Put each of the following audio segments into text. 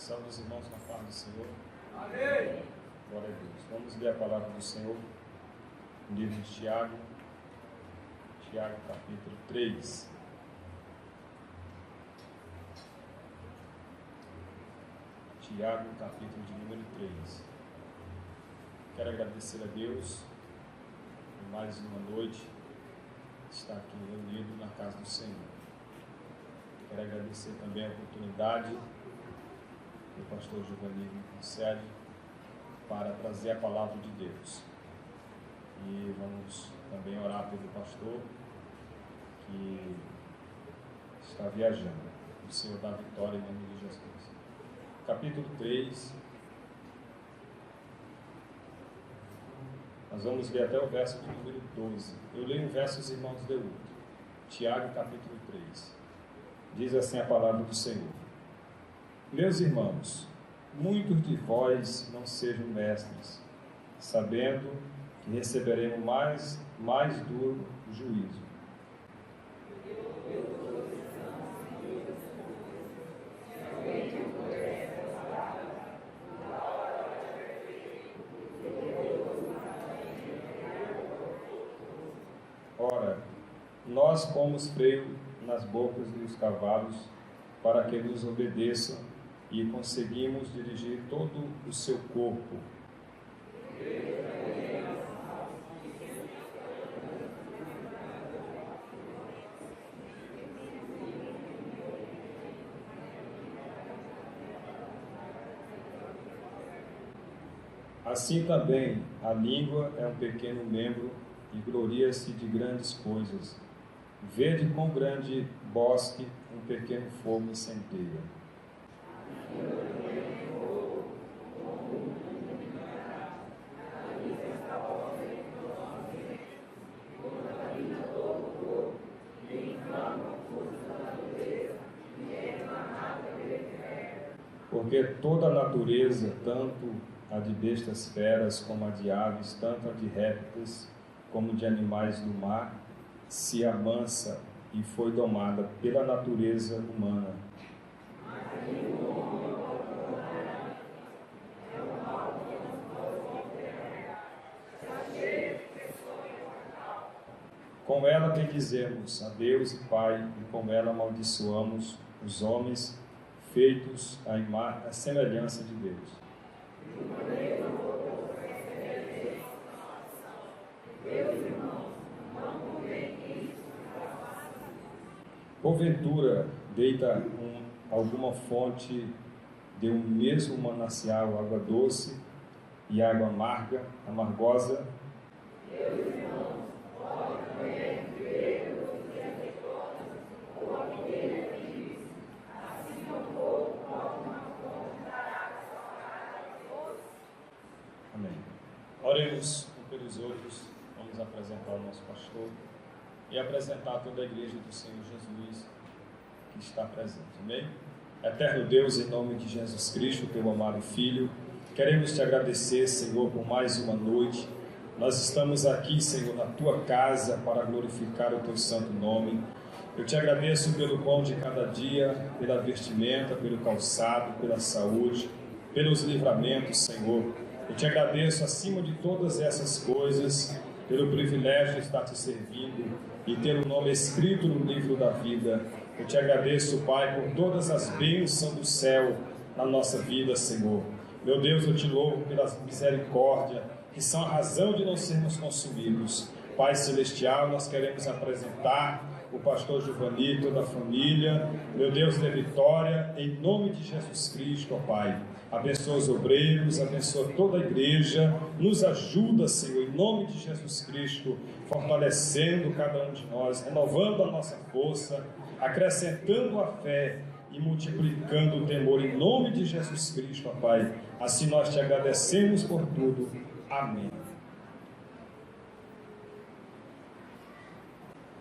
Salve os irmãos na paz do Senhor. Amém. Glória a Deus. Vamos ler a palavra do Senhor no livro de Tiago, capítulo 3. Tiago, capítulo de número 3. Quero agradecer a Deus por mais uma noite estar aqui reunido na casa do Senhor. Quero agradecer também a oportunidade que o pastor Giovanni me concede para trazer a palavra de Deus. E vamos também orar pelo pastor que está viajando. O Senhor dá vitória em nome de Jesus. Capítulo 3. Nós vamos ler até o verso de número 12. Eu leio um verso, os irmãos de outro. Tiago, capítulo 3. Diz assim a palavra do Senhor: Meus irmãos, muitos de vós não sejam mestres, sabendo que receberemos mais duro juízo. Ora, nós pomos freio nas bocas dos cavalos para que nos obedeçam e conseguimos dirigir todo o seu corpo. Assim também a língua é um pequeno membro e gloria-se de grandes coisas. Vede quão grande bosque um pequeno fogo incendeia. Porque toda a natureza, tanto a de bestas feras como a de aves, tanto a de répteis como de animais do mar, se amansa e foi domada pela natureza humana. Com ela bendizemos a Deus e Pai, e com ela amaldiçoamos os homens feitos à semelhança de Deus. Porventura, deita alguma fonte de um mesmo manancial água doce e água amargosa? Amém. Oremos um pelos outros, vamos apresentar o nosso pastor e apresentar toda a igreja do Senhor Jesus que está presente. Amém? Eterno Deus, em nome de Jesus Cristo, teu amado Filho, queremos te agradecer, Senhor, por mais uma noite. Nós estamos aqui, Senhor, na tua casa para glorificar o teu santo nome. Eu te agradeço pelo pão de cada dia, pela vestimenta, pelo calçado, pela saúde, pelos livramentos, Senhor. Eu te agradeço, acima de todas essas coisas, pelo privilégio de estar te servindo e ter o nome escrito no livro da vida. Eu te agradeço, Pai, por todas as bênçãos do céu na nossa vida, Senhor. Meu Deus, eu te louvo pela misericórdia, que são a razão de não sermos consumidos. Pai Celestial, nós queremos apresentar o pastor Giovanni, toda a família, meu Deus, de vitória, em nome de Jesus Cristo, ó Pai. Abençoa os obreiros, abençoa toda a igreja, nos ajuda, Senhor, em nome de Jesus Cristo, fortalecendo cada um de nós, renovando a nossa força, acrescentando a fé e multiplicando o temor, em nome de Jesus Cristo, ó Pai. Assim nós te agradecemos por tudo. Amém.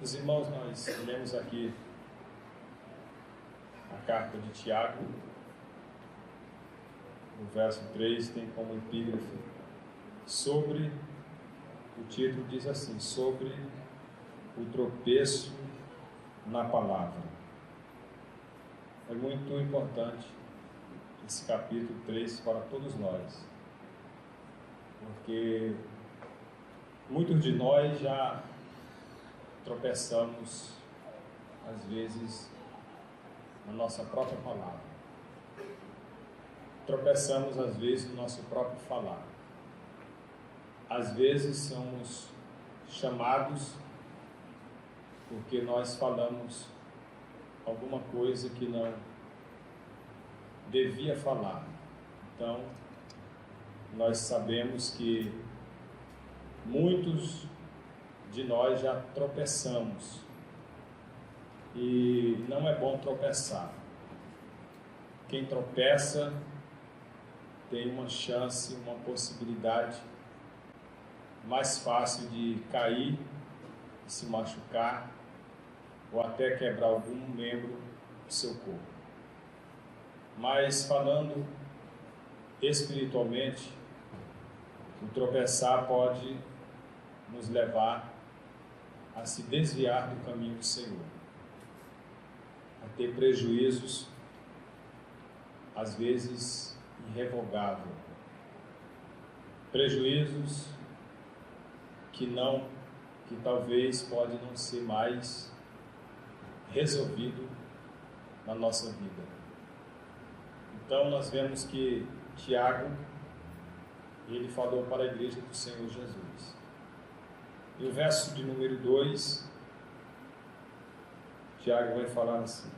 Os irmãos, nós lemos aqui a carta de Tiago. O verso 3 tem como epígrafe sobre, o título diz assim, sobre o tropeço na palavra. É muito importante esse capítulo 3 para todos nós, porque muitos de nós já tropeçamos, às vezes, na nossa própria palavra. Tropeçamos, às vezes, no nosso próprio falar. Às vezes, somos chamados porque nós falamos alguma coisa que não devia falar. Então, nós sabemos que muitos de nós já tropeçamos e não é bom tropeçar. Quem tropeça tem uma chance, uma possibilidade mais fácil de cair, de se machucar ou até quebrar algum membro do seu corpo. Mas falando espiritualmente, o tropeçar pode nos levar a se desviar do caminho do Senhor, a ter prejuízos, às vezes irrevogáveis, prejuízos que talvez pode não ser mais resolvido na nossa vida. Então nós vemos que Tiago, ele falou para a igreja do Senhor Jesus. E o verso de número 2, Tiago vai falar assim: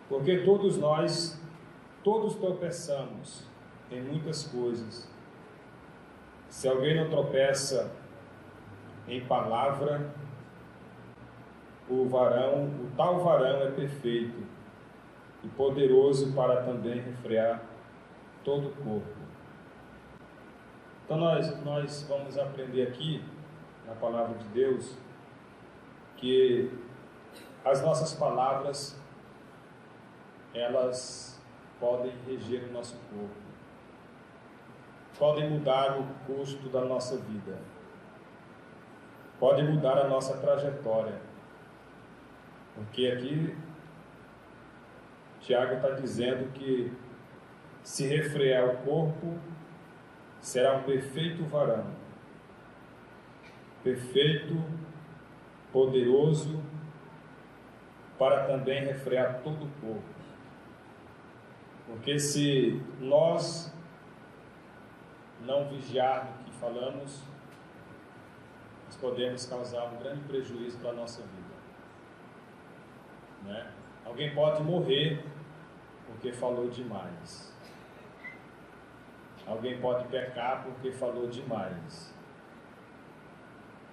porque todos nós, todos tropeçamos em muitas coisas. Se alguém não tropeça em palavra, o tal varão é perfeito e poderoso para também refrear todo o corpo. Então nós vamos aprender aqui, na palavra de Deus, que as nossas palavras, elas podem reger o nosso corpo, podem mudar o custo da nossa vida, podem mudar a nossa trajetória, porque aqui Tiago está dizendo que se refrear o corpo, será um perfeito varão, perfeito, poderoso, para também refrear todo o corpo. Porque se nós não vigiarmos o que falamos, nós podemos causar um grande prejuízo para a nossa vida. Né? Alguém pode morrer porque falou demais. Alguém pode pecar porque falou demais.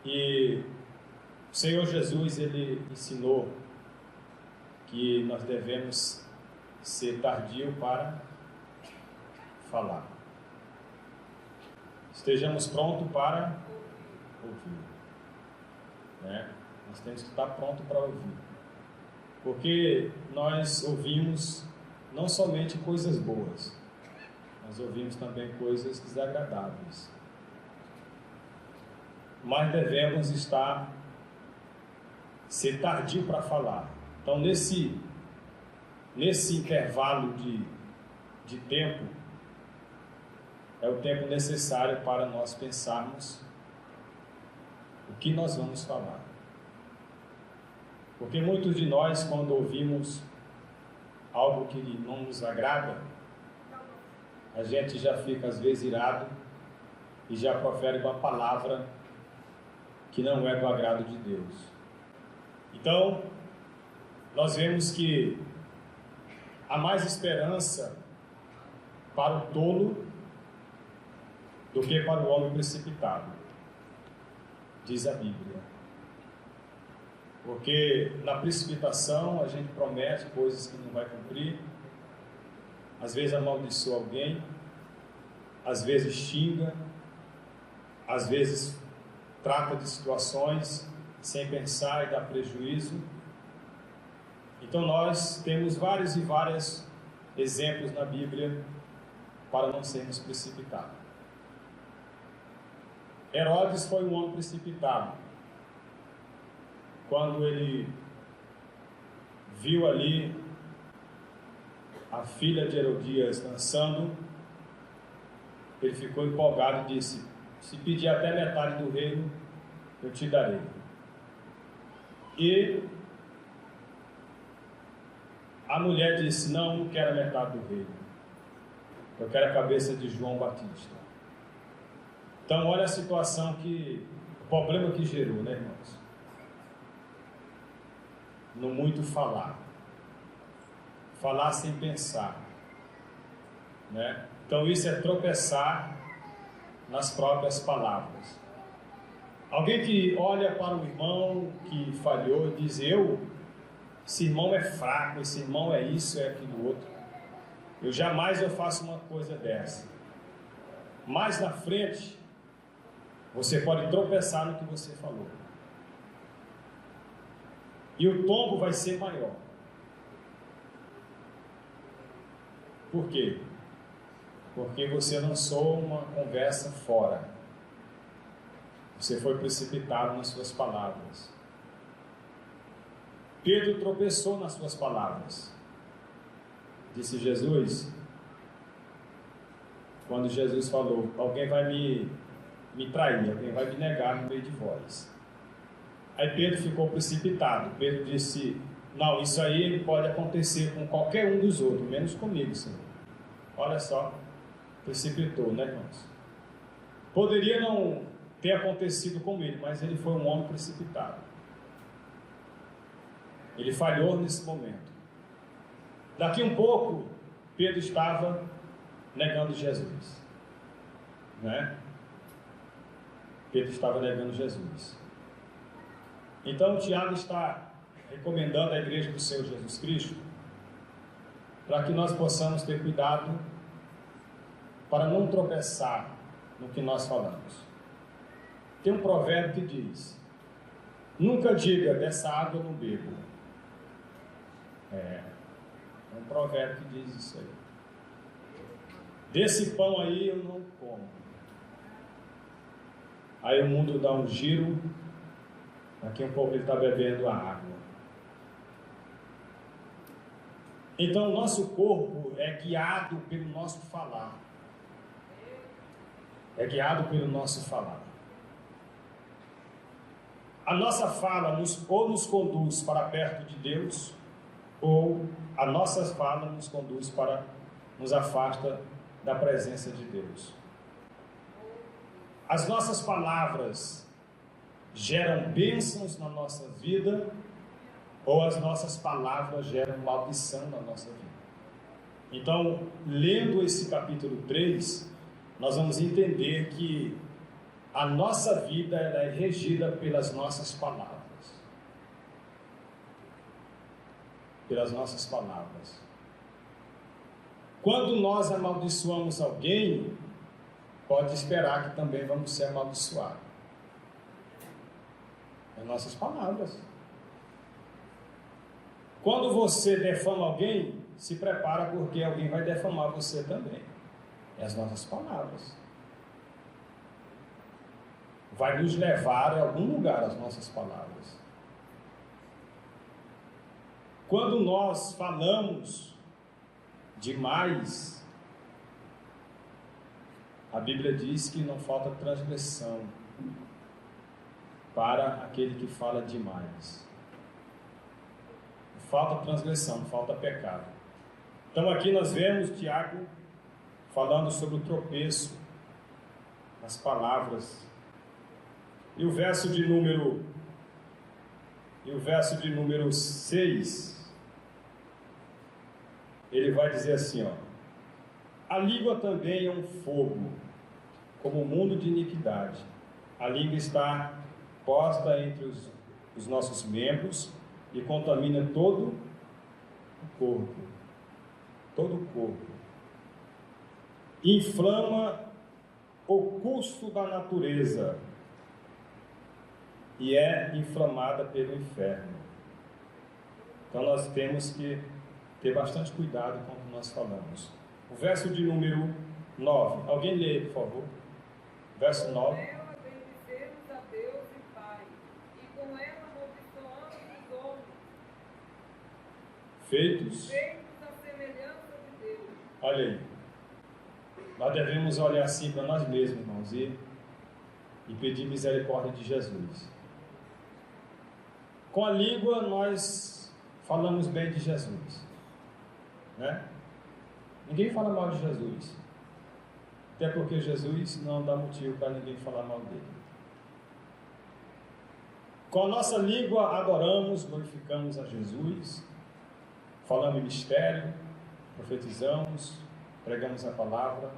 E o Senhor Jesus, ele ensinou que nós devemos ser tardio para falar. Estejamos prontos para ouvir. Né? Nós temos que estar prontos para ouvir. Porque nós ouvimos não somente coisas boas, nós ouvimos também coisas desagradáveis. Mas devemos ser tardio para falar. Então, nesse intervalo de tempo, é o tempo necessário para nós pensarmos o que nós vamos falar. Porque muitos de nós, quando ouvimos algo que não nos agrada, a gente já fica às vezes irado e já profere uma palavra que não é do agrado de Deus. Então, nós vemos que há mais esperança para o tolo do que para o homem precipitado, diz a Bíblia. Porque na precipitação a gente promete coisas que não vai cumprir, às vezes amaldiçoa alguém, às vezes xinga, às vezes trata de situações sem pensar e dá prejuízo. Então nós temos vários e vários exemplos na Bíblia para não sermos precipitados. Herodes foi um homem precipitado. Quando ele viu ali a filha de Herodias dançando, ele ficou empolgado e disse: se pedir até metade do reino, eu te darei. E a mulher disse: não quero a metade do reino, eu quero a cabeça de João Batista. Então olha a situação o problema que gerou, né, irmãos? No muito falar sem pensar, né? Então isso é tropeçar nas próprias palavras. Alguém que olha para o irmão que falhou e diz: esse irmão é fraco, esse irmão é isso, é aquilo outro, eu jamais faço uma coisa dessa. Mais na frente você pode tropeçar no que você falou, e o tombo vai ser maior. Por quê? Porque você lançou uma conversa fora. Você foi precipitado nas suas palavras. Pedro tropeçou nas suas palavras. Disse Jesus, quando Jesus falou: alguém vai me trair, alguém vai me negar no meio de vós. Aí Pedro ficou precipitado. Pedro disse: não, isso aí pode acontecer com qualquer um dos outros, menos comigo, Senhor. Olha só, precipitou, né, irmãos? Poderia não ter acontecido com ele, mas ele foi um homem precipitado. Ele falhou nesse momento. Daqui um pouco, Pedro estava negando Jesus, né? Pedro estava negando Jesus. Então, Tiago está recomendando à igreja do Senhor Jesus Cristo para que nós possamos ter cuidado para não tropeçar no que nós falamos. Tem um provérbio que diz: nunca diga, dessa água eu não bebo. É um provérbio que diz isso aí. Desse pão aí eu não como. Aí o mundo dá um giro, daqui um pouco ele está bebendo a água. Então o nosso corpo é guiado pelo nosso falar. É guiado pelo nosso falar. A nossa fala ou nos conduz para perto de Deus, ou a nossa fala nos afasta da presença de Deus. As nossas palavras geram bênçãos na nossa vida, ou as nossas palavras geram maldição na nossa vida. Então, lendo esse capítulo 3, nós vamos entender que a nossa vida ela é regida pelas nossas palavras. Pelas nossas palavras. Quando nós amaldiçoamos alguém, pode esperar que também vamos ser amaldiçoados. As nossas palavras. Quando você defama alguém, se prepara porque alguém vai defamar você também. É as nossas palavras. Vai nos levar a algum lugar as nossas palavras. Quando nós falamos demais, a Bíblia diz que não falta transgressão para aquele que fala demais. Falta transgressão, falta pecado. Então aqui nós vemos Tiago falando sobre o tropeço nas palavras. E o verso de número 6, ele vai dizer assim, ó: a língua também é um fogo, como um mundo de iniquidade. A língua está posta entre os nossos membros e contamina todo o corpo. Todo o corpo. Inflama o curso da natureza e é inflamada pelo inferno. Então nós temos que ter bastante cuidado com o que nós falamos. O verso de número 9. Alguém lê, por favor. Verso 9. Ela bendizemos a Deus e Pai, e com ela amaldiçoamos os homens, Feitos à semelhança Olha aí. Nós devemos olhar assim para nós mesmos, irmãos, e pedir misericórdia de Jesus. Com a língua nós falamos bem de Jesus, né? Ninguém fala mal de Jesus, até porque Jesus não dá motivo para ninguém falar mal dele. Com a nossa língua adoramos, glorificamos a Jesus, falamos em mistério, profetizamos, pregamos a palavra,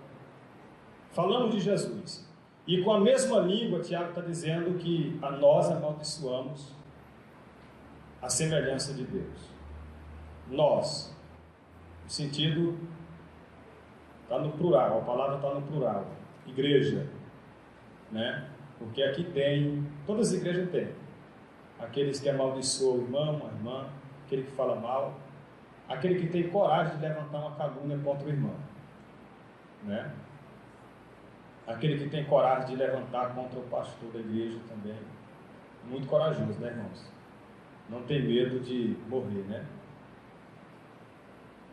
falamos de Jesus. E com a mesma língua, Tiago está dizendo que a nós amaldiçoamos a semelhança de Deus. Nós, no sentido, está no plural, a palavra está no plural, igreja, né? Porque aqui tem, todas as igrejas têm, aqueles que amaldiçoam o irmão, a irmã, aquele que fala mal, aquele que tem coragem de levantar uma calúnia contra o irmão, né? Aquele que tem coragem de levantar contra o pastor da igreja também, muito corajoso, né, irmãos? Não tem medo de morrer, né?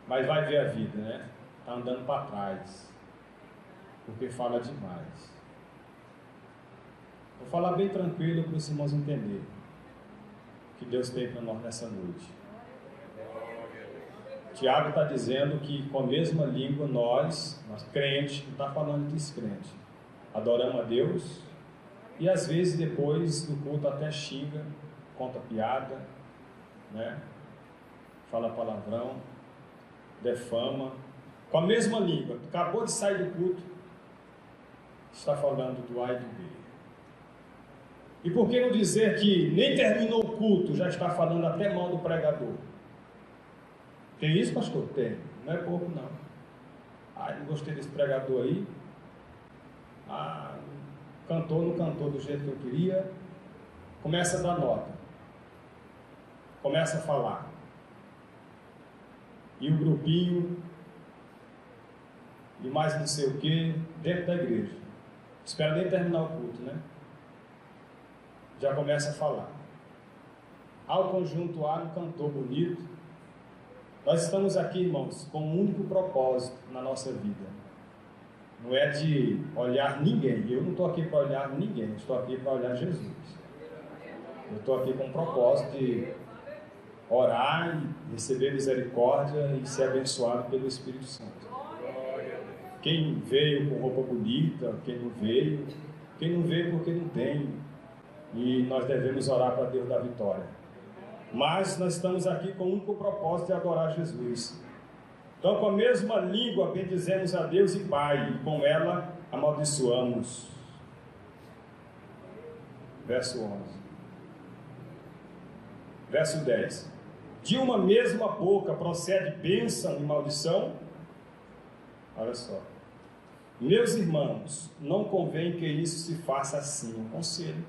Mas vai ver a vida, né? Está andando para trás, porque fala demais. Vou falar bem tranquilo para os irmãos entenderem o que Deus tem para nós nessa noite. Tiago está dizendo que com a mesma língua nós crentes, não está falando de descrente, adoramos a Deus e às vezes depois do culto até xinga, conta piada, né? Fala palavrão, defama, com a mesma língua, acabou de sair do culto, está falando do A e do B. E por que não dizer que nem terminou o culto, já está falando até mal do pregador? Tem isso, pastor? Tem, não é pouco não. Não gostei desse pregador aí, cantou, não cantou do jeito que eu queria, começa a dar nota, começa a falar, e o grupinho, e mais não sei o que, dentro da igreja, espera nem terminar o culto, né? Já começa a falar. O conjunto A não cantou bonito. Nós estamos aqui, irmãos, com um único propósito na nossa vida, não é de olhar ninguém. Eu não estou aqui para olhar ninguém, eu estou aqui para olhar Jesus. Eu estou aqui com o propósito de orar e receber misericórdia e ser abençoado pelo Espírito Santo. Quem veio com roupa bonita, quem não veio porque não tem, e nós devemos orar para Deus dar vitória. Mas nós estamos aqui com o único propósito de adorar Jesus. Então, com a mesma língua bendizemos a Deus e Pai, e com ela amaldiçoamos. Verso 11. Verso 10. De uma mesma boca procede bênção e maldição. Olha só. Meus irmãos, não convém que isso se faça assim. Um conselho.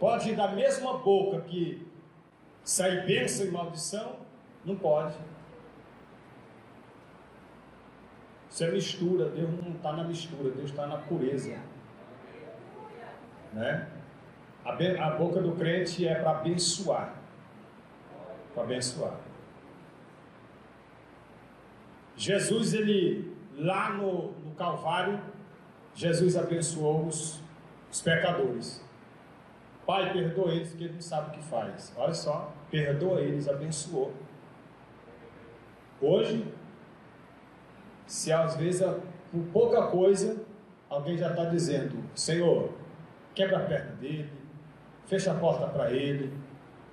Pode da mesma boca que sai bênção e maldição? Não pode. Isso é mistura. Deus não está na mistura, Deus está na pureza, né? A boca do crente é para abençoar. Para abençoar. Jesus, ele lá no Calvário, Jesus abençoou os pecadores. Pai, perdoa eles, que eles não sabem o que faz. Olha só, perdoa eles, abençoou. Hoje, se às vezes por pouca coisa alguém já está dizendo: Senhor, quebra a perna dele, fecha a porta para ele,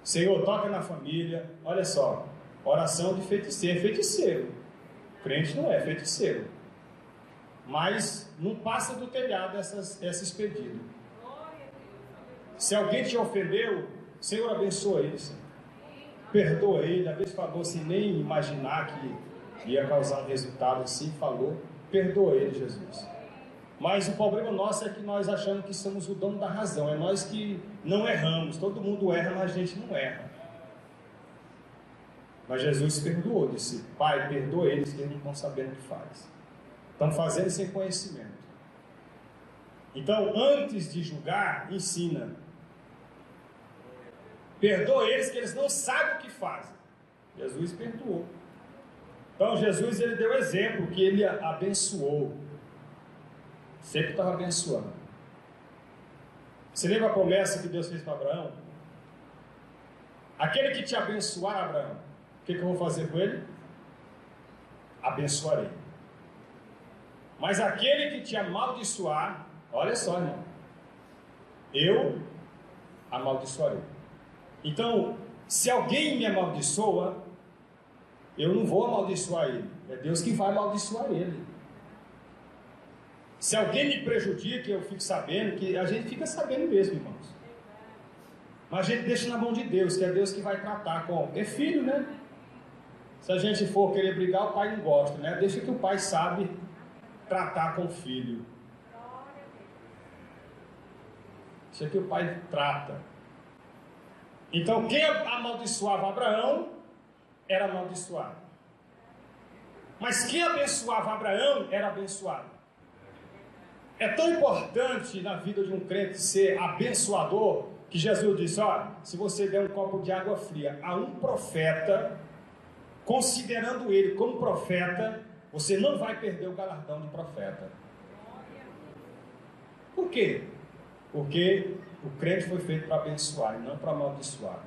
Senhor, toca na família. Olha só, oração de feiticeiro. É feiticeiro, crente não é feiticeiro, mas não passa do telhado esses pedidos. Se alguém te ofendeu, Senhor, abençoa ele, Senhor. Perdoa ele. Às vezes falou sem nem imaginar que ia causar um resultado assim, falou. Perdoa ele, Jesus. Mas o problema nosso é que nós achamos que somos o dono da razão. É nós que não erramos. Todo mundo erra, mas a gente não erra. Mas Jesus perdoou, disse: Pai, perdoa eles, que eles não estão sabendo o que faz. Estão fazendo sem conhecimento. Então, antes de julgar, ensina. Perdoa eles, que eles não sabem o que fazem. Jesus perdoou. Então Jesus, ele deu exemplo que ele abençoou. Sempre estava abençoando. Você lembra a promessa que Deus fez para Abraão? Aquele que te abençoar, Abraão, o que eu vou fazer com ele? Abençoarei. Mas aquele que te amaldiçoar, olha só, irmão, eu amaldiçoarei. Então, se alguém me amaldiçoa, eu não vou amaldiçoar ele. É Deus que vai amaldiçoar ele. Se alguém me prejudica, eu fico sabendo, que a gente fica sabendo mesmo, irmãos. Mas a gente deixa na mão de Deus, que é Deus que vai tratar com... É filho, né? Se a gente for querer brigar, o pai não gosta, né? Deixa que o pai sabe tratar com o filho. Deixa que o pai trata. Então, quem amaldiçoava Abraão, era amaldiçoado. Mas quem abençoava Abraão, era abençoado. É tão importante na vida de um crente ser abençoador, que Jesus disse, olha, se você der um copo de água fria a um profeta, considerando ele como profeta, você não vai perder o galardão de profeta. Por quê? Porque o crente foi feito para abençoar e não para amaldiçoar.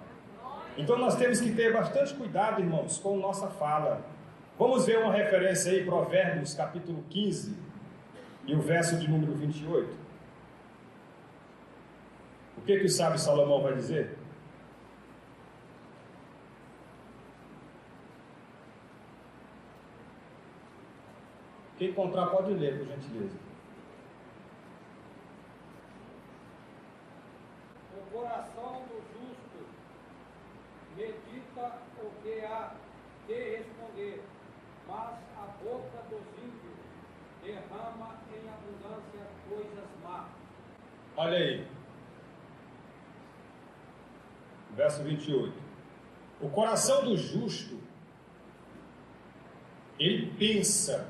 Então nós temos que ter bastante cuidado, irmãos, com nossa fala. Vamos ver uma referência aí, Provérbios capítulo 15 e o verso de número 28. O que o sábio Salomão vai dizer? Quem encontrar pode ler, por gentileza. O coração do justo medita o que há de responder, mas a boca dos ímpios derrama em abundância coisas más. Olha aí. Verso 28. O coração do justo, ele pensa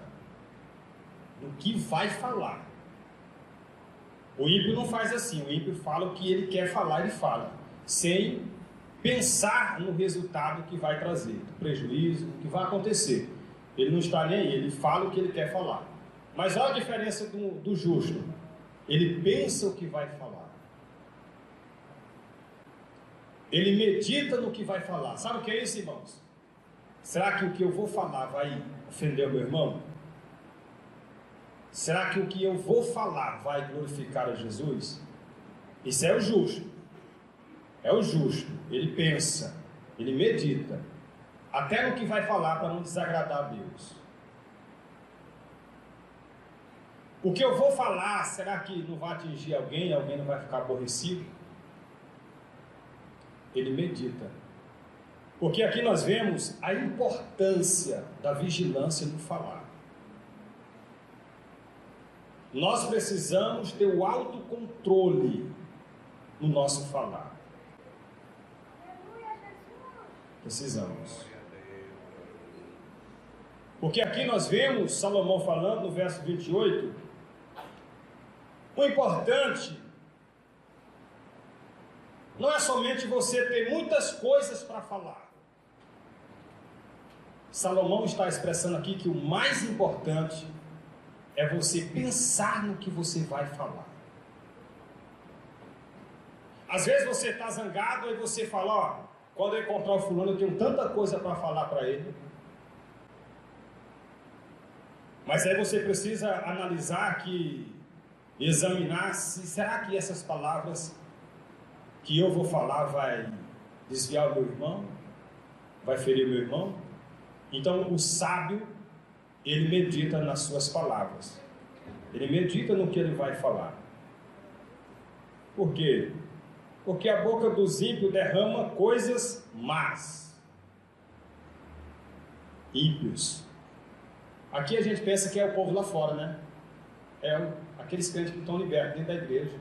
no que vai falar. O ímpio não faz assim. O ímpio fala o que ele quer falar, ele fala, sem pensar no resultado que vai trazer, do prejuízo, o que vai acontecer. Ele não está nem aí, ele fala o que ele quer falar. Mas olha a diferença do justo. Ele pensa o que vai falar. Ele medita no que vai falar. Sabe o que é isso, irmãos? Será que o que eu vou falar vai ofender o meu irmão? Será que o que eu vou falar vai glorificar a Jesus? Isso é o justo. É o justo. Ele pensa, ele medita, até no que vai falar para não desagradar a Deus. O que eu vou falar, será que não vai atingir alguém? Alguém não vai ficar aborrecido? Ele medita. Porque aqui nós vemos a importância da vigilância no falar. Nós precisamos ter o autocontrole no nosso falar. Precisamos. Porque aqui nós vemos Salomão falando no verso 28, o importante não é somente você ter muitas coisas para falar. Salomão está expressando aqui que o mais importante é você pensar no que você vai falar. Às vezes você está zangado e você fala, ó, quando eu encontrar o fulano eu tenho tanta coisa para falar para ele. Mas aí você precisa analisar examinar se será que essas palavras que eu vou falar vai desviar o meu irmão? Vai ferir o meu irmão? Então o sábio, ele medita nas suas palavras. Ele medita no que ele vai falar. Por quê? Porque a boca dos ímpios derrama coisas más. Ímpios. Aqui a gente pensa que é o povo lá fora, né? É aqueles crentes que estão libertos dentro da igreja.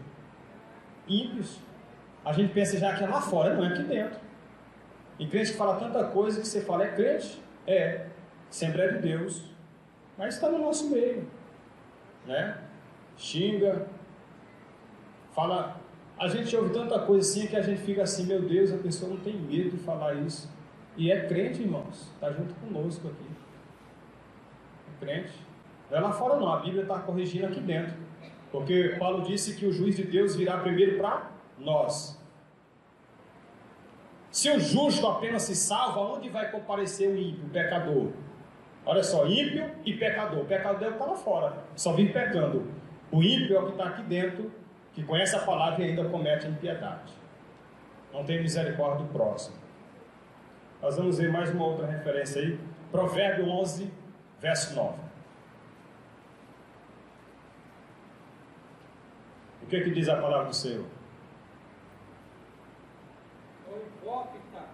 Ímpios. A gente pensa já que é lá fora, não é aqui dentro. E crente que fala tanta coisa que você fala, é crente? É. Sempre é de Deus. Mas está no nosso meio. Né? Xinga. Fala. A gente ouve tanta coisa assim que a gente fica assim, meu Deus, a pessoa não tem medo de falar isso. E é crente, irmãos. Está junto conosco aqui. crente. Não é lá fora não, a Bíblia está corrigindo aqui dentro. Porque Paulo disse que o juiz de Deus virá primeiro para nós. Se o justo apenas se salva, onde vai comparecer o ímpio, o pecador? Olha só, ímpio e pecador. O pecador é o que está lá fora, só vive pecando. O ímpio é o que está aqui dentro, que conhece a palavra e ainda comete impiedade. Não tem misericórdia do próximo. Nós vamos ver mais uma outra referência aí. Provérbio 11, verso 9. O que diz a palavra do Senhor? O hipócrita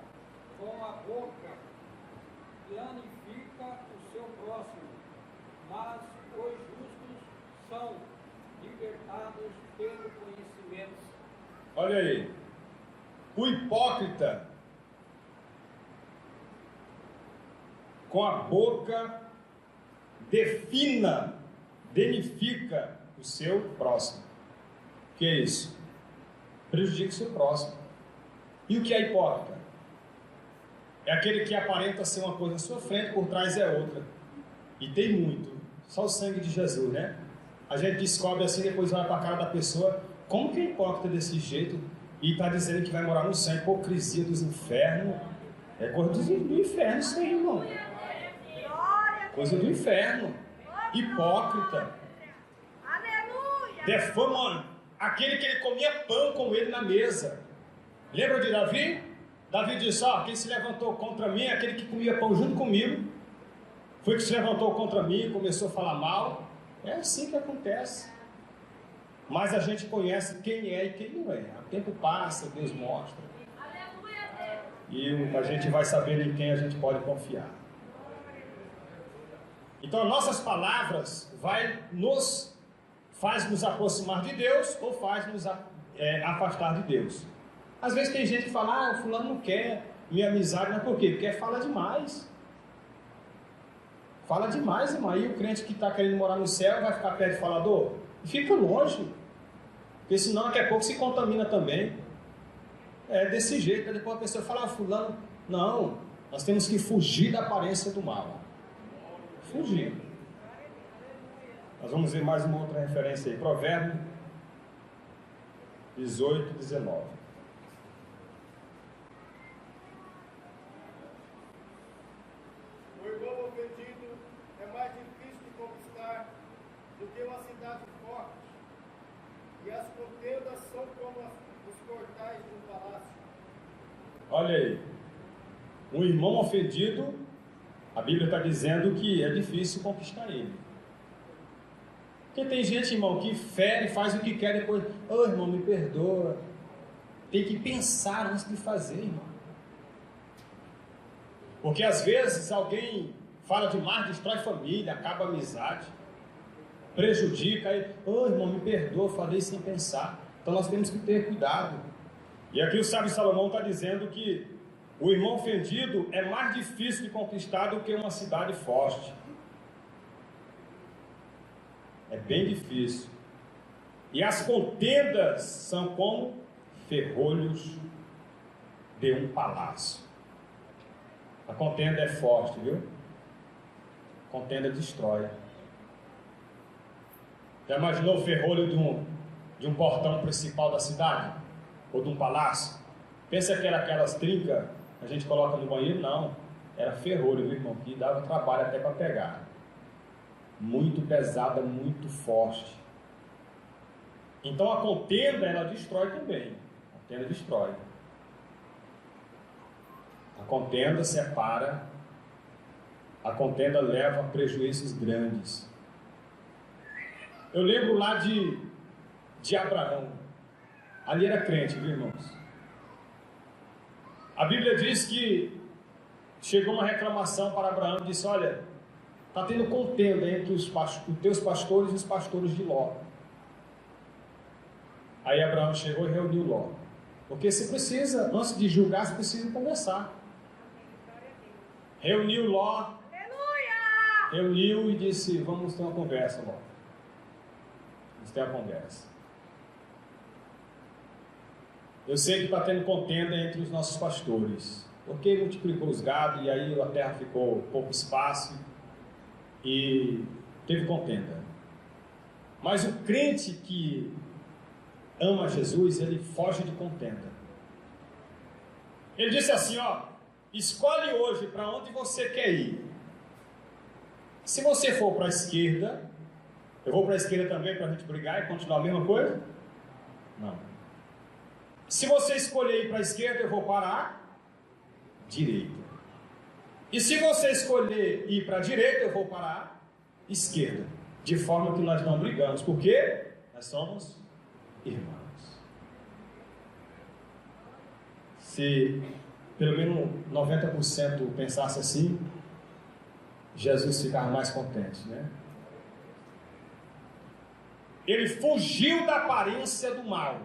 com a boca planifica o seu próximo, mas os justos são libertados pelo conhecimento. Olha aí, o hipócrita com a boca danifica o seu próximo. O que é isso? Prejudica o seu próximo. E o que é hipócrita? É aquele que aparenta ser uma coisa à sua frente, por trás é outra. E tem muito. Só o sangue de Jesus, né? A gente descobre assim, depois vai para a cara da pessoa. Como que é hipócrita desse jeito? E está dizendo que vai morar no céu. Hipocrisia dos infernos. É coisa do inferno isso aí, irmão. Coisa do inferno. Hipócrita. Defama aquele que ele comia pão com ele na mesa. Lembra de Davi? Davi disse, quem se levantou contra mim é aquele que comia pão junto comigo. Foi que se levantou contra mim e começou a falar mal. É assim que acontece. Mas a gente conhece quem é e quem não é. O tempo passa, Deus mostra. E a gente vai saber em quem a gente pode confiar. Então, nossas palavras faz nos aproximar de Deus ou faz nos afastar de Deus. Às vezes tem gente que fala, o fulano não quer minha amizade, mas por quê? Porque fala demais. Fala demais, irmão. Aí o crente que está querendo morar no céu vai ficar perto de falador? Fica longe. Porque senão daqui a pouco se contamina também. É desse jeito. Depois a pessoa fala, fulano. Não, nós temos que fugir da aparência do mal. Fugir. Nós vamos ver mais uma outra referência aí. Provérbio 18, 19. O irmão ofendido é mais difícil de conquistar do que uma cidade forte, e as contendas são como os portais de um palácio. Olha aí, um irmão ofendido, a Bíblia está dizendo que é difícil conquistar ele. Porque tem gente, irmão, que fere, faz o que quer, depois, irmão, me perdoa. Tem que pensar antes de fazer, irmão. Porque às vezes alguém fala demais, destrói família, acaba a amizade, prejudica, aí, irmão, me perdoa, falei sem pensar. Então nós temos que ter cuidado. E aqui o sábio Salomão está dizendo que o irmão ofendido é mais difícil de conquistar do que uma cidade forte. É bem difícil. E as contendas são como ferrolhos de um palácio. A contenda é forte, viu? A contenda destrói. Já imaginou o ferrolho de um portão principal da cidade? Ou de um palácio? Pensa que era aquelas trincas que a gente coloca no banheiro? Não. Era ferrolho, viu, irmão? Que dava trabalho até para pegar. Muito pesada, muito forte. Então a contenda, ela destrói também. A contenda destrói. A contenda separa. A contenda leva a prejuízos grandes. Eu lembro lá de Abraão. Ali era crente, viu, irmãos? A Bíblia diz que chegou uma reclamação para Abraão e disse, olha, está tendo contenda entre os teus pastores e os pastores de Ló. Aí Abraão chegou e reuniu Ló. Porque se precisa, antes de julgar, se precisa conversar. Reuniu Ló. Aleluia! Reuniu e disse, vamos ter uma conversa, Ló. Vamos ter uma conversa. Eu sei que está tendo contenda entre os nossos pastores. Porque multiplicou os gados e aí a terra ficou pouco espaço. e teve contenda. Mas o crente que ama Jesus, ele foge de contenda. Ele disse assim, ó, escolhe hoje para onde você quer ir. Se você for para a esquerda, eu vou para a esquerda também para a gente brigar e continuar a mesma coisa? Não. Se você escolher ir para a esquerda, eu vou para a direita. E se você escolher ir para a direita, eu vou para a esquerda. De forma que nós não brigamos, porque nós somos irmãos. Se pelo menos 90% pensasse assim, Jesus ficava mais contente, né? Ele fugiu da aparência do mal.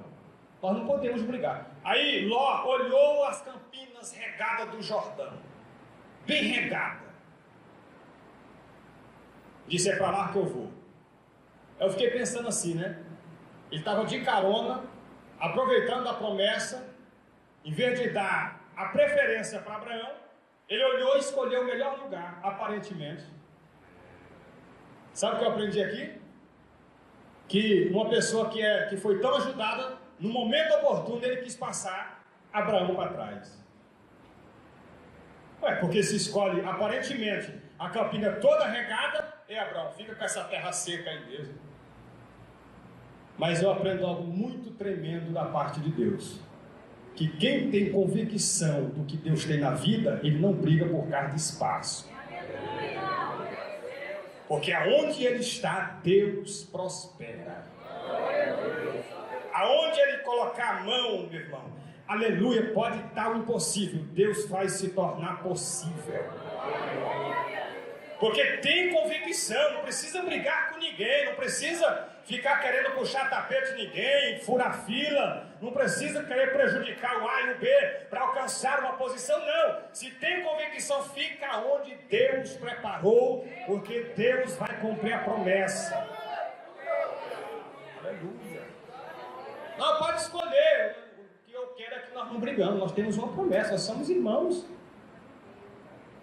Nós não podemos brigar. Aí Ló olhou as campinas regadas do Jordão, bem regada. Disse, é para lá que eu vou. Eu fiquei pensando assim, né? Ele estava de carona, aproveitando a promessa, em vez de dar a preferência para Abraão, ele olhou e escolheu o melhor lugar, aparentemente. Sabe o que eu aprendi aqui? Que uma pessoa que foi tão ajudada, no momento oportuno ele quis passar Abraão para trás. Porque se escolhe aparentemente a campina toda regada, Abraão, fica com essa terra seca aí mesmo. Mas eu aprendo algo muito tremendo da parte de Deus, que quem tem convicção do que Deus tem na vida, ele não briga por causa de espaço. Porque aonde ele está, Deus prospera. Aonde ele colocar a mão, meu irmão, aleluia, pode estar o impossível, Deus faz se tornar possível. Porque tem convicção, não precisa brigar com ninguém, não precisa ficar querendo puxar tapete de ninguém, furar fila, não precisa querer prejudicar o A e o B para alcançar uma posição, não. Se tem convicção, fica onde Deus preparou, porque Deus vai cumprir a promessa. Aleluia. Não, pode escolher, o que eu quero é que nós não brigamos, nós temos uma promessa, nós somos irmãos.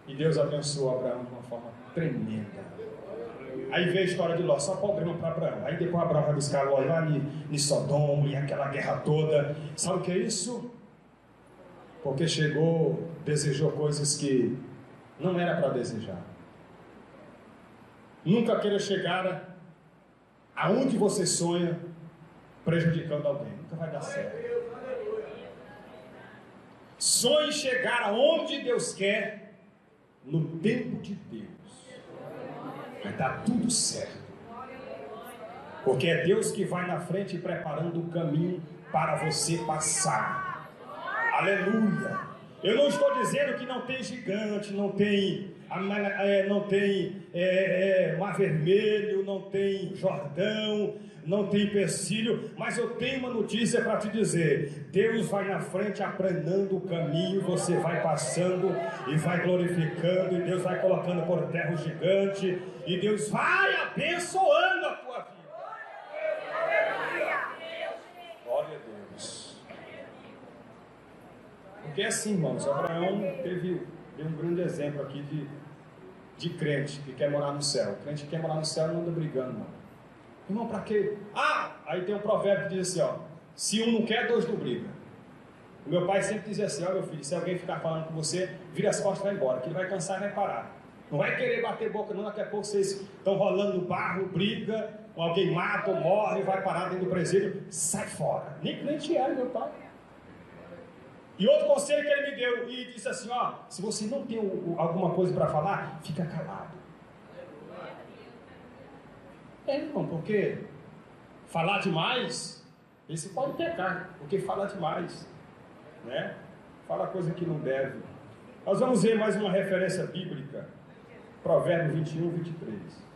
E Deus abençoou Abraão de uma forma tremenda. Aí veio a história de Ló, só problema para Abraão. Aí depois Abraão vai buscar Ló lá em Sodoma e aquela guerra toda. Sabe o que é isso? Porque chegou, desejou coisas que não era para desejar. Nunca queira chegar aonde você sonha prejudicando alguém. Nunca vai dar certo. Sonhe chegar aonde Deus quer no tempo de Deus. Vai dar tudo certo. Porque é Deus que vai na frente preparando o caminho para você passar. Aleluia. Eu não estou dizendo que não tem gigante, não tem Mar Vermelho, não tem Jordão, não tem empecilho, mas eu tenho uma notícia para te dizer: Deus vai na frente aplanando o caminho, você vai passando e vai glorificando, e Deus vai colocando por terra o gigante, e Deus vai abençoando a tua vida. Glória a Deus. Porque assim, irmãos, Abraão deu um grande exemplo aqui de crente que quer morar no céu. Crente que quer morar no céu não anda brigando, não. Irmão, para quê? Aí tem um provérbio que diz assim, ó: se um não quer, dois não brigam. O meu pai sempre dizia assim: ó, meu filho, se alguém ficar falando com você, vira as costas e vai embora, que ele vai cansar e vai parar. Não vai querer bater boca não, daqui a pouco vocês estão rolando no barro, briga, alguém mata ou morre, vai parar dentro do presídio, sai fora. Nem crente era, meu pai. E outro conselho que ele me deu, e disse assim, ó: se você não tem alguma coisa para falar, fica calado. Irmão, porque falar demais, esse pode pecar, porque fala demais, né? Fala coisa que não deve. Nós vamos ver mais uma referência bíblica, Provérbio 21, 23.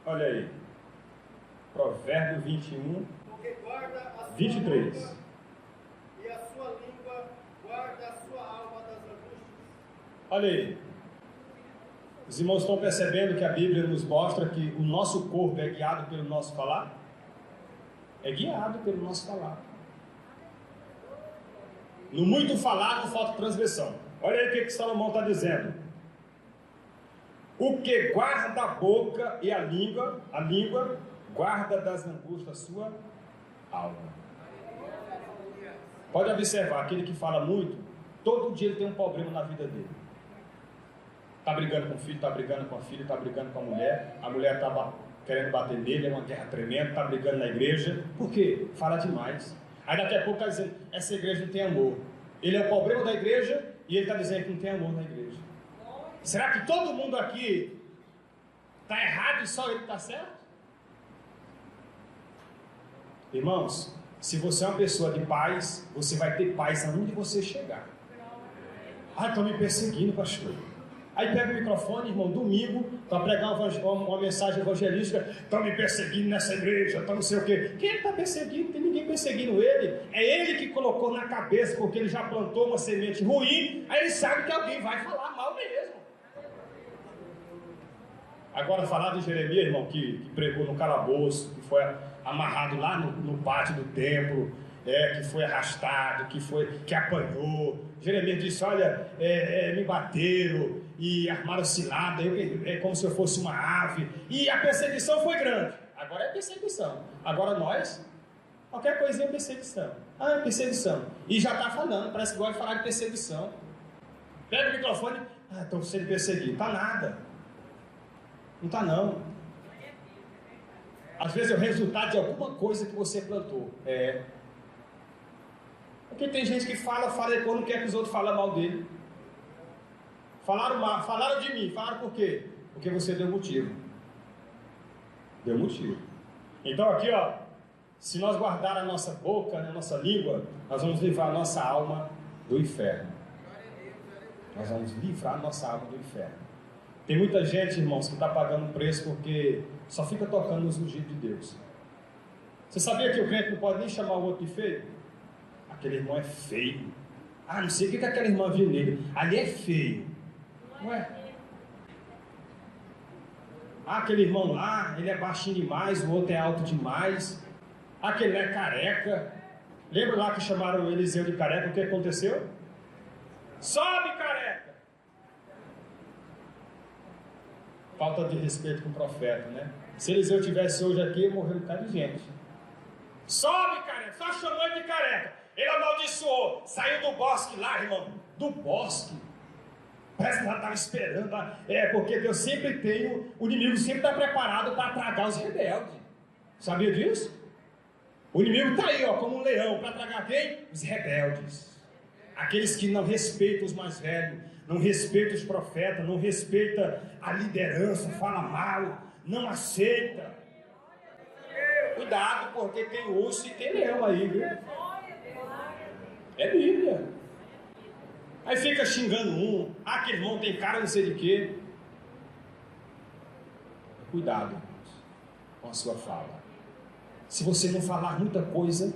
Olha aí, Provérbio 21, 23. E a sua língua guarda a sua alma das angústias. Olha aí, Os irmãos estão percebendo que a Bíblia nos mostra que o nosso corpo é guiado pelo nosso falar? É guiado pelo nosso falar. No muito falar não falta transgressão. Olha aí o que Salomão está dizendo. O que guarda a boca e a língua guarda das angústias a sua alma. Pode observar, aquele que fala muito, todo dia ele tem um problema na vida dele. Está brigando com o filho, está brigando com a filha, está brigando com a mulher está querendo bater nele, é uma guerra tremenda, está brigando na igreja. Por quê? Fala demais. Aí daqui a pouco está dizendo, essa igreja não tem amor. Ele é o problema da igreja e ele está dizendo que não tem amor na igreja. Será que todo mundo aqui está errado e só ele está certo? Irmãos, se você é uma pessoa de paz, você vai ter paz aonde você chegar. Ah, estão me perseguindo, pastor. Aí pega o microfone, irmão, domingo, para pregar uma mensagem evangelística. Estão me perseguindo nessa igreja, estão não sei o quê. Quem está perseguindo? Não tem ninguém perseguindo ele. É ele que colocou na cabeça, porque ele já plantou uma semente ruim. Aí ele sabe que alguém vai falar mal mesmo. Agora, falar de Jeremias, irmão, que pregou no calabouço, que foi amarrado lá no pátio do templo, que foi arrastado, que apanhou. Jeremias disse, olha, me bateram e armaram cilada, é como se eu fosse uma ave. E a perseguição foi grande. Agora é perseguição. Agora nós, qualquer coisinha é perseguição. Ah, é perseguição. E já está falando, parece que gosta de falar de perseguição. Pega o microfone, estou sendo perseguido. Está nada. Não está não. Às vezes é o resultado de alguma coisa que você plantou. Porque tem gente que fala e depois não quer que os outros falem mal dele. Falaram de mim. Falaram por quê? Porque você deu motivo. Deu motivo. Então aqui, se nós guardar a nossa boca, a nossa língua, nós vamos livrar a nossa alma do inferno. Nós vamos livrar a nossa alma do inferno. Tem muita gente, irmãos, que está pagando preço porque só fica tocando nos ungidos de Deus. Você sabia que o crente não pode nem chamar o outro de feio? Aquele irmão é feio. Não sei o que aquela irmã viu nele. Ali é feio. Não é? Aquele irmão lá, ele é baixinho demais, o outro é alto demais. Aquele é careca. Lembra lá que chamaram Eliseu de careca? O que aconteceu? Sobe, careca! Falta de respeito com o profeta, né? Se Eliseu tivesse hoje aqui, ia morrer um bocado de gente. Sobe, careca! Só chamou ele de careca. Ele amaldiçoou. Saiu do bosque lá, irmão. Do bosque. Parece que ela estava esperando. Porque Deus sempre tem, o inimigo sempre está preparado para tragar os rebeldes. Sabia disso? O inimigo está aí, como um leão, para tragar quem? Os rebeldes. Aqueles que não respeitam os mais velhos, não respeitam os profetas, não respeitam a liderança, fala mal, não aceita. Cuidado, porque tem urso e tem leão aí, viu? É Bíblia. Aí fica xingando aquele irmão tem cara não sei de quê. Cuidado, irmãos, com a sua fala. Se você não falar muita coisa,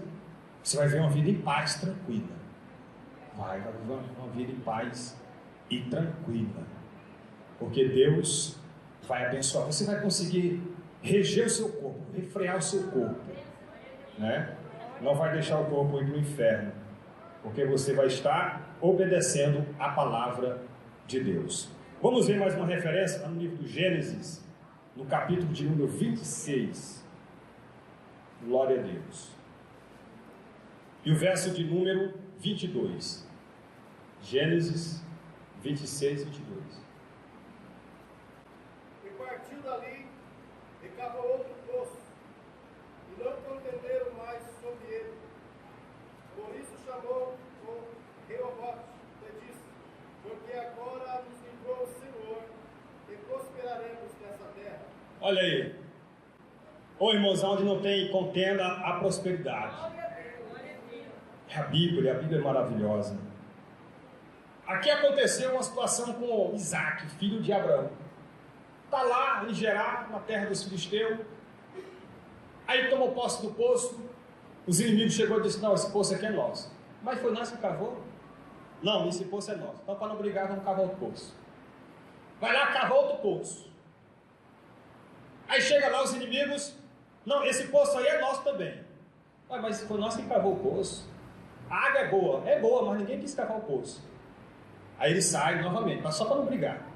você vai ver uma vida em paz, tranquila. Vai viver uma vida em paz e tranquila. Porque Deus vai abençoar. Você vai conseguir reger o seu corpo, refrear o seu corpo, né? Não vai deixar o corpo ir para o inferno, porque você vai estar obedecendo a palavra de Deus. Vamos ver mais uma referência no livro do Gênesis, no capítulo de número 26. Glória a Deus. E o verso de número 22. Gênesis 26, 22. E partiu dali e cavou outro poço, e não contenderam mais sobre ele. Por isso chamou o Reobote, e disse: porque agora nos livrou o Senhor, e prosperaremos nessa terra. Olha aí. Ô irmãos, onde não tem contenda, há prosperidade. É a Bíblia é maravilhosa. Aqui aconteceu uma situação com Isaac, filho de Abraão. Está lá em Gerar, na terra dos filisteus. Aí tomou posse do poço. Os inimigos chegou e disse: não, esse poço aqui é nosso. Mas foi nós que cavou? Não, esse poço é nosso. Então, para não brigar, vamos cavar o poço. vai lá cavar outro poço. Aí chega lá os inimigos, não, esse poço aí é nosso também. Mas foi nós que cavou o poço. A água é boa, mas ninguém quis cavar o poço. Aí ele sai novamente, mas só para não brigar.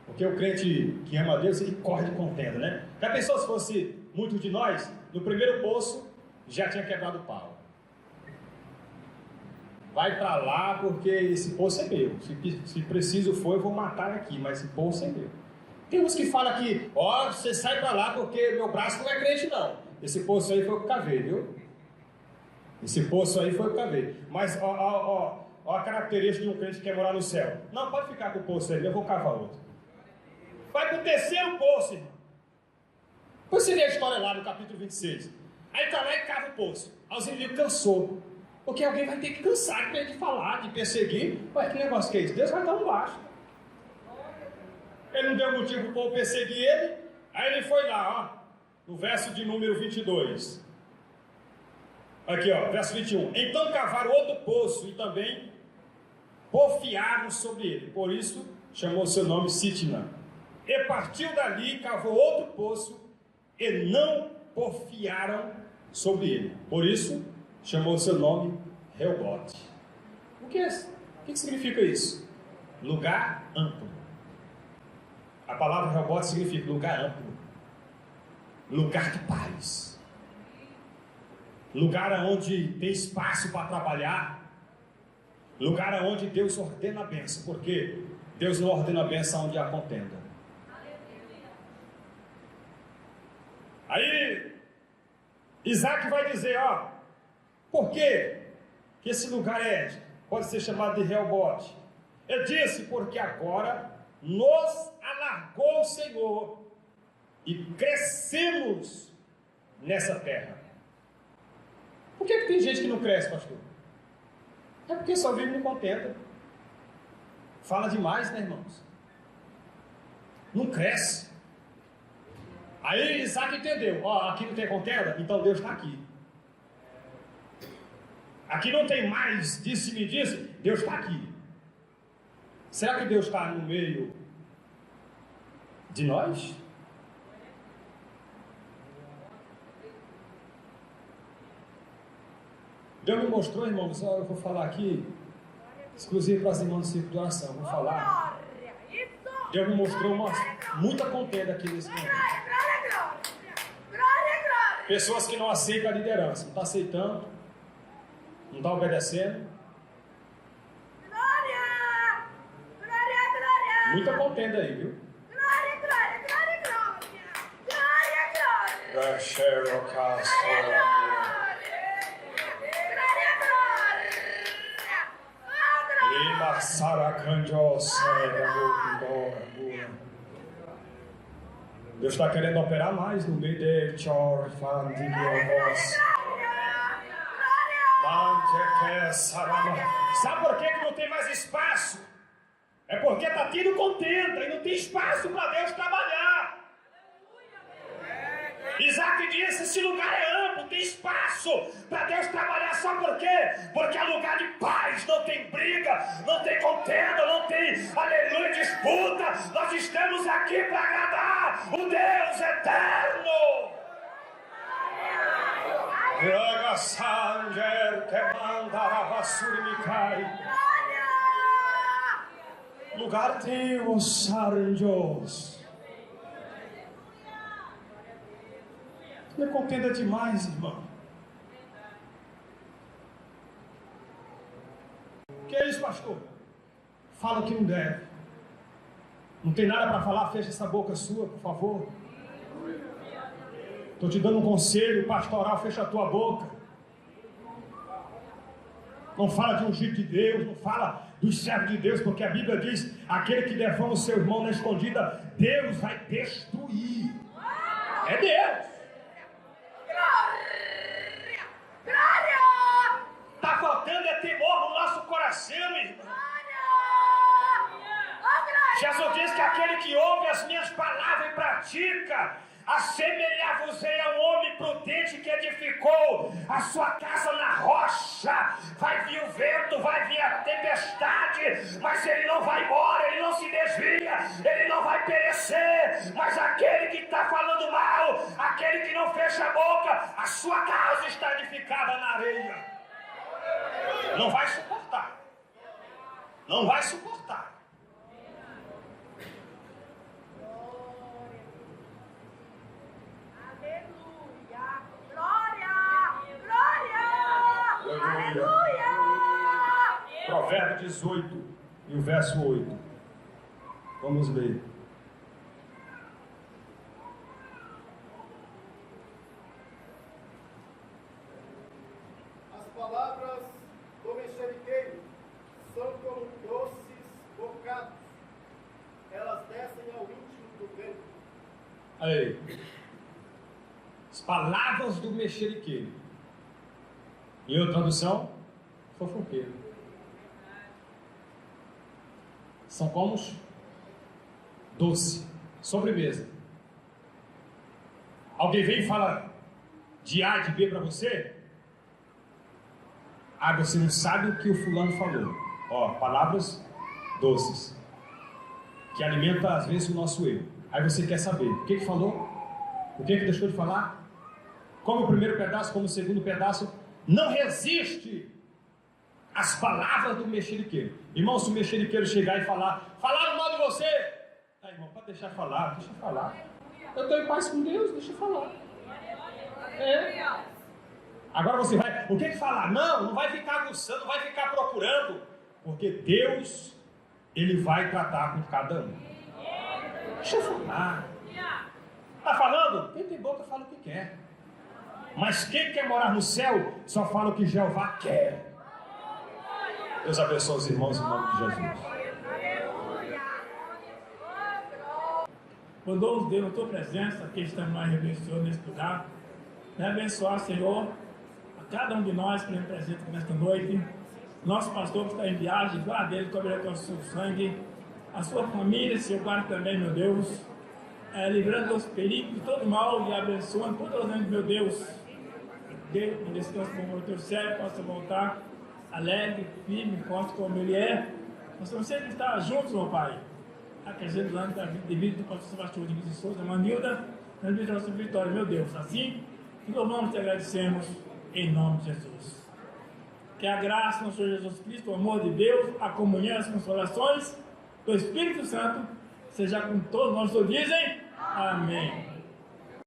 Porque o crente que ama a Deus, ele corre de contenda, né? Já pensou se fosse muitos de nós, no primeiro poço, já tinha quebrado o pau. Vai para lá porque esse poço é meu. Se preciso for, eu vou matar aqui, mas esse poço é meu. Tem uns que falam que, você sai para lá porque meu braço não é crente não. Esse poço aí foi o que cavei, viu? Esse poço aí foi o que cavei. Mas, a característica de um crente que quer morar no céu. Não, pode ficar com o poço aí, eu vou cavar outro. Vai para o terceiro poço, irmão. Depois você vê a história lá no capítulo 26. Aí está lá e cava o poço. Aí os inimigos cansou. Porque alguém vai ter que cansar de falar, de perseguir. Ué, que negócio que é isso? Deus vai dar um baixo. Ele não deu motivo para o povo perseguir ele. Aí ele foi lá, no verso de número 22. Aqui, verso 21. Então cavaram outro poço e também porfiaram sobre ele. Por isso chamou seu nome Sitna. E partiu dali, cavou outro poço e não porfiaram sobre ele. Por isso chamou seu nome Reobote. O que significa isso? Lugar amplo. A palavra Reobote significa lugar amplo, lugar de paz, lugar onde tem espaço para trabalhar, lugar onde Deus ordena a bênção, porque Deus não ordena a bênção onde há contenda. Aí Isaac vai dizer, por que esse lugar pode ser chamado de Reobote? Ele disse, porque agora nos alargou o Senhor e crescemos nessa terra. Por que tem gente que não cresce, pastor? É porque só vive no contenda. Fala demais, né, irmãos? Não cresce. Aí Isaac entendeu, aqui não tem contenda, então Deus está aqui. Aqui não tem mais disse-me disse, Deus está aqui. Será que Deus está no meio de nós? Deus me mostrou, irmãos, eu vou falar aqui, exclusivo para as irmãs do círculo de oração, vou falar. Deus me mostrou muita contenda aqui nesse momento. Pessoas que não aceitam a liderança, não está aceitando, não está obedecendo. Muita contenda aí, viu? Deus está querendo operar mais no meio de Sabe por que não tem mais espaço? É porque está tendo contenda e não tem espaço para Deus trabalhar. Isaac disse, esse lugar é amplo, tem espaço para Deus trabalhar. Sabe por quê? Porque é lugar de paz, não tem briga, não tem contenda, não tem, aleluia, disputa. Nós estamos aqui para agradar o Deus eterno. Graga Sanger que mandara vassurmicai. Lugar teu, Saranjos. Me contenda demais, irmão. O que é isso, pastor? Fala o que não deve. Não tem nada para falar, fecha essa boca sua, por favor. Estou te dando um conselho pastoral, fecha a tua boca. Não fala de ungido de Deus, não fala dos servos de Deus, porque a Bíblia diz, aquele que defama o seu irmão na escondida, Deus vai destruir. É Deus. Está faltando temor no nosso coração, irmão. Jesus diz que aquele que ouve as minhas palavras e pratica Assemelhar-vos-ei a um homem prudente que edificou a sua casa na rocha. Vai vir o vento, vai vir a tempestade, mas ele não vai embora, ele não se desvia, ele não vai perecer. Mas aquele que está falando mal, aquele que não fecha a boca, a sua casa está edificada na areia. Não vai suportar. Não vai suportar. Aleluia! Provérbio 18 e o verso 8. Vamos ler. As palavras do mexeriqueiro são como doces bocados. Elas descem ao íntimo do vento. Aí. As palavras do mexeriqueiro. Em outra tradução, fofoqueiro. São como doce, sobremesa. Alguém vem e fala de A e de B para você? Ah, você não sabe o que o fulano falou. Ó, palavras doces, que alimentam às vezes o nosso eu. Aí você quer saber o que falou, o que deixou de falar, como o primeiro pedaço, como o segundo pedaço. Não resiste às palavras do mexeriqueiro. Irmão, se o mexeriqueiro chegar e falaram mal de você, irmão, pode deixar falar, deixa falar. Eu estou em paz com Deus, deixa falar. Agora você vai, o que falar? Não vai ficar aguçando, não vai ficar procurando, porque Deus, Ele vai tratar com cada um. Deixa eu falar. Está falando? Quem tem boca fala o que quer. Mas quem quer morar no céu, só fala o que Jeová quer. Deus abençoe os irmãos em nome de Jesus. Bondoso Deus, na tua presença, aqui estamos mais reunidos, Senhor, nesse lugar. Me abençoar, Senhor, a cada um de nós que nos presente aqui nesta noite. Nosso pastor que está em viagem, guarda dele, cobre com o seu sangue. A sua família, Senhor, guarda também, meu Deus. Livrando dos perigos de todo mal e abençoando poderosamente, meu Deus. Deus, um descanso como o teu servo possa voltar alegre, firme, forte como ele é. Nós vamos sempre estar juntos, meu Pai. Acrescentando a vida de vida do pastor Sebastião de Souza, Manilda, na vida da nossa vitória, meu Deus. Assim, te louvamos e te agradecemos em nome de Jesus. Que a graça do nosso Senhor Jesus Cristo, o amor de Deus, a comunhão e as consolações do Espírito Santo seja com todos nós que dizem. Amém.